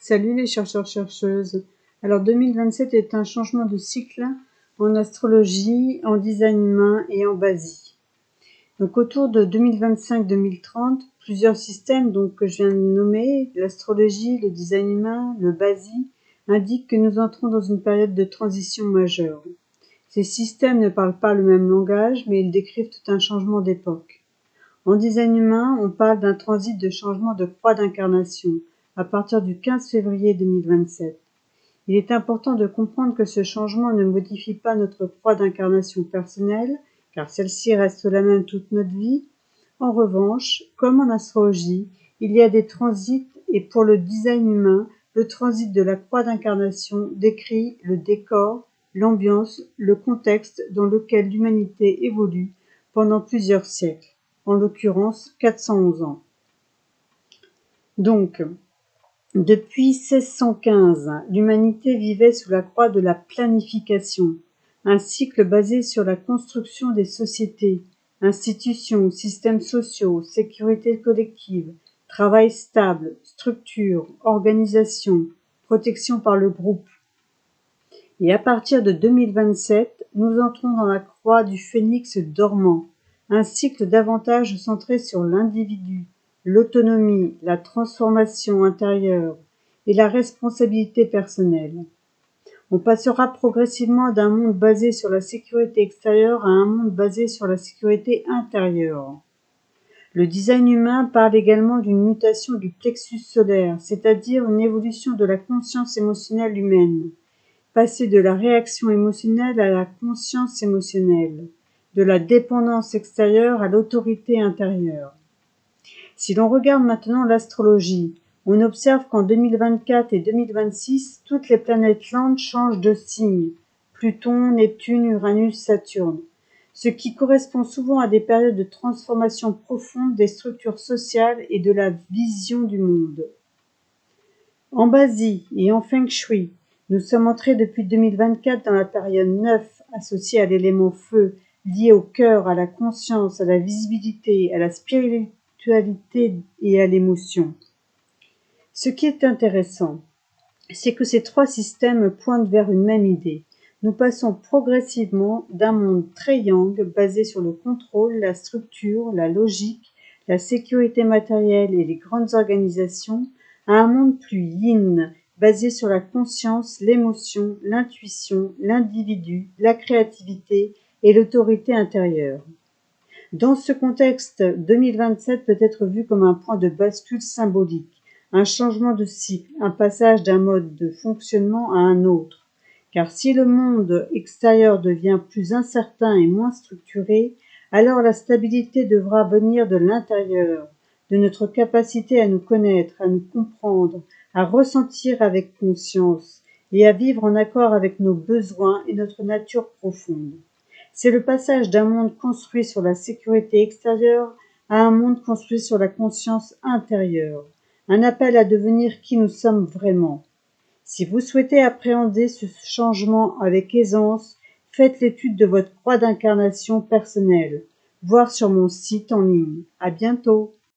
Salut les chercheurs-chercheuses. Alors 2027 est un changement de cycle en astrologie, en design humain et en basie. Donc autour de 2025-2030, plusieurs systèmes que je viens de nommer, l'astrologie, le design humain, le basie, indiquent que nous entrons dans une période de transition majeure. Ces systèmes ne parlent pas le même langage, mais ils décrivent tout un changement d'époque. En design humain, on parle d'un transit de changement de croix d'incarnation à partir du 15 février 2027. Il est important de comprendre que ce changement ne modifie pas notre croix d'incarnation personnelle, car celle-ci reste la même toute notre vie. En revanche, comme en astrologie, il y a des transits et pour le design humain, le transit de la croix d'incarnation décrit le décor, l'ambiance, le contexte dans lequel l'humanité évolue pendant plusieurs siècles, en l'occurrence 411 ans. Donc, depuis 1615, l'humanité vivait sous la croix de la planification, un cycle basé sur la construction des sociétés, institutions, systèmes sociaux, sécurité collective, travail stable, structure, organisation, protection par le groupe. Et à partir de 2027, nous entrons dans la croix du phénix dormant, un cycle davantage centré sur l'individu, l'autonomie, la transformation intérieure et la responsabilité personnelle. On passera progressivement d'un monde basé sur la sécurité extérieure à un monde basé sur la sécurité intérieure. Le design humain parle également d'une mutation du plexus solaire, c'est-à-dire une évolution de la conscience émotionnelle humaine. Passer de la réaction émotionnelle à la conscience émotionnelle, de la dépendance extérieure à l'autorité intérieure. Si l'on regarde maintenant l'astrologie, on observe qu'en 2024 et 2026, toutes les planètes lentes changent de signe, Pluton, Neptune, Uranus, Saturne, ce qui correspond souvent à des périodes de transformation profonde des structures sociales et de la vision du monde. En Basie et en Feng Shui, nous sommes entrés depuis 2024 dans la période 9 associée à l'élément feu, lié au cœur, à la conscience, à la visibilité, à la spiritualité et à l'émotion. Ce qui est intéressant, c'est que ces trois systèmes pointent vers une même idée. Nous passons progressivement d'un monde très yang, basé sur le contrôle, la structure, la logique, la sécurité matérielle et les grandes organisations, à un monde plus yin, basé sur la conscience, l'émotion, l'intuition, l'individu, la créativité et l'autorité intérieure. Dans ce contexte, 2027 peut être vu comme un point de bascule symbolique, un changement de cycle, un passage d'un mode de fonctionnement à un autre. Car si le monde extérieur devient plus incertain et moins structuré, alors la stabilité devra venir de l'intérieur, de notre capacité à nous connaître, à nous comprendre, à ressentir avec conscience et à vivre en accord avec nos besoins et notre nature profonde. C'est le passage d'un monde construit sur la sécurité extérieure à un monde construit sur la conscience intérieure, un appel à devenir qui nous sommes vraiment. Si vous souhaitez appréhender ce changement avec aisance, faites l'étude de votre croix d'incarnation personnelle, voire sur mon site en ligne. À bientôt!